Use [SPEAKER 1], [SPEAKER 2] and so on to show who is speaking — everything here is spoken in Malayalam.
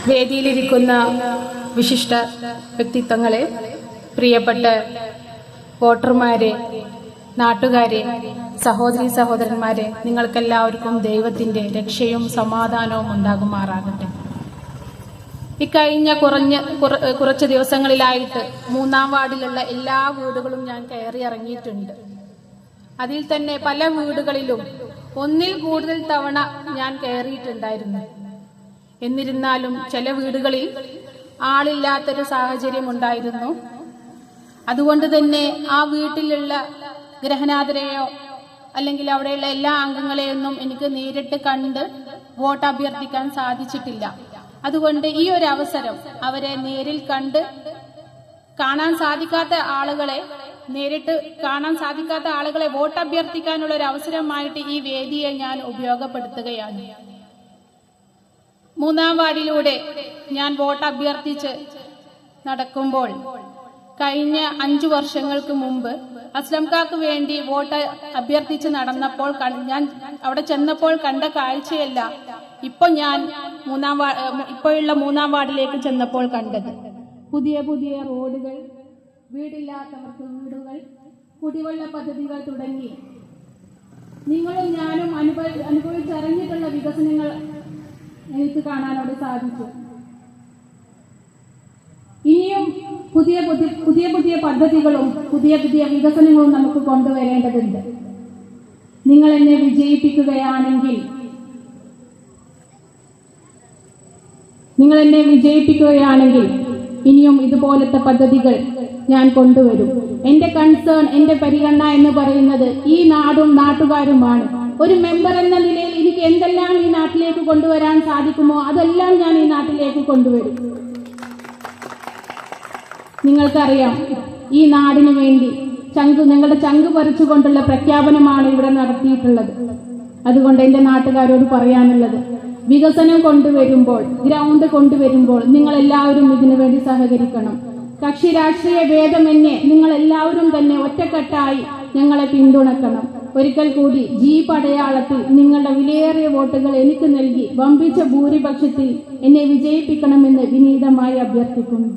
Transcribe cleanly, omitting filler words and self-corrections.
[SPEAKER 1] വേദിയിലിരിക്കുന്ന വിശിഷ്ട വ്യക്തിത്വങ്ങളെ, പ്രിയപ്പെട്ട വോട്ടർമാരെ, നാട്ടുകാരെ, സഹോദരീ സഹോദരന്മാരെ, നിങ്ങൾക്കെല്ലാവർക്കും ദൈവത്തിൻ്റെ രക്ഷയും സമാധാനവും ഉണ്ടാകുമാറാകട്ടെ. ഇക്കഴിഞ്ഞ കുറച്ച് ദിവസങ്ങളിലായിട്ട് 3-ാം വാർഡിലുള്ള എല്ലാ വീടുകളും ഞാൻ കയറി ഇറങ്ങിയിട്ടുണ്ട്. അതിൽ തന്നെ പല വീടുകളിലും ഒന്നിൽ കൂടുതൽ തവണ ഞാൻ കയറിയിട്ടുണ്ടായിരുന്നു. എന്നിരുന്നാലും ചില വീടുകളിൽ ആളില്ലാത്തൊരു സാഹചര്യം ഉണ്ടായിരുന്നു. അതുകൊണ്ട് തന്നെ ആ വീട്ടിലുള്ള ഗ്രഹനാഥരെയോ അല്ലെങ്കിൽ അവിടെയുള്ള എല്ലാ അംഗങ്ങളെയൊന്നും എനിക്ക് നേരിട്ട് കണ്ട് വോട്ട് അഭ്യർത്ഥിക്കാൻ സാധിച്ചിട്ടില്ല. അതുകൊണ്ട് ഈ ഒരു അവസരം അവരെ നേരിൽ കണ്ട് കാണാൻ സാധിക്കാത്ത ആളുകളെ വോട്ട് അഭ്യർത്ഥിക്കാനുള്ള ഒരു അവസരമായിട്ട് ഈ വേദിയെ ഞാൻ ഉപയോഗപ്പെടുത്തുകയാണ്. 3-ാം വാർഡിലൂടെ ഞാൻ വോട്ട് അഭ്യർത്ഥിച്ച് നടക്കുമ്പോൾ കഴിഞ്ഞ 5 വർഷങ്ങൾക്ക് മുമ്പ് അസ്ലംകാക്ക് വേണ്ടി വോട്ട് അഭ്യർത്ഥിച്ച് നടന്നപ്പോൾ ഞാൻ അവിടെ ചെന്നപ്പോൾ കണ്ട കാഴ്ചയല്ല ഇപ്പോഴുള്ള 3-ാം വാർഡിലേക്ക് ചെന്നപ്പോൾ കണ്ടത്. പുതിയ പുതിയ റോഡുകൾ, വീടില്ലാത്തവർക്ക് വീടുകൾ, കുടിവെള്ള പദ്ധതികൾ തുടങ്ങി നിങ്ങളും ഞാനും അനുഭവിച്ചറിഞ്ഞിട്ടുള്ള വികസനങ്ങൾ എനിക്ക് കാണാനോട് സാധിച്ചു. ഇനിയും പുതിയ പുതിയ പദ്ധതികളും പുതിയ പുതിയ വികസനങ്ങളും നമുക്ക് കൊണ്ടുവരേണ്ടതുണ്ട്. നിങ്ങൾ എന്നെ വിജയിപ്പിക്കുകയാണെങ്കിൽ ഇനിയും ഇതുപോലത്തെ പദ്ധതികൾ ഞാൻ കൊണ്ടുവരും. എന്റെ കൺസേൺ, എന്റെ പരിഗണന എന്ന് പറയുന്നത് ഈ നാടും നാട്ടുകാരുമാണ്. ഒരു മെമ്പർ എന്ന നിലയിൽ എനിക്ക് എന്തെല്ലാം ഈ നാട്ടിലേക്ക് കൊണ്ടുവരാൻ സാധിക്കുമോ അതെല്ലാം ഞാൻ ഈ നാട്ടിലേക്ക് കൊണ്ടുവരും. നിങ്ങൾക്കറിയാം, ഈ നാടിനു വേണ്ടി ഞങ്ങളുടെ ചങ്ക് പറിച്ചുകൊണ്ടുള്ള പ്രഖ്യാപനമാണ് ഇവിടെ നടത്തിയിട്ടുള്ളത്. അതുകൊണ്ട് എന്റെ നാട്ടുകാരോട് പറയാനുള്ളത്, വികസനം കൊണ്ടുവരുമ്പോൾ, ഗ്രൗണ്ട് കൊണ്ടുവരുമ്പോൾ നിങ്ങൾ എല്ലാവരും ഇതിനു വേണ്ടി സഹകരിക്കണം. കക്ഷി രാഷ്ട്രീയ ഭേദമന്യേ നിങ്ങൾ എല്ലാവരും തന്നെ ഒറ്റക്കെട്ടായി ഞങ്ങളെ പിന്തുണക്കണം. ഒരിക്കൽ കൂടി ജീപ്പ് അടയാളത്തിൽ നിങ്ങളുടെ വിലയേറിയ വോട്ടുകൾ എനിക്ക് നൽകി വമ്പിച്ച ഭൂരിപക്ഷത്തിൽ എന്നെ വിജയിപ്പിക്കണമെന്ന് വിനീതമായി അഭ്യർത്ഥിക്കുന്നു.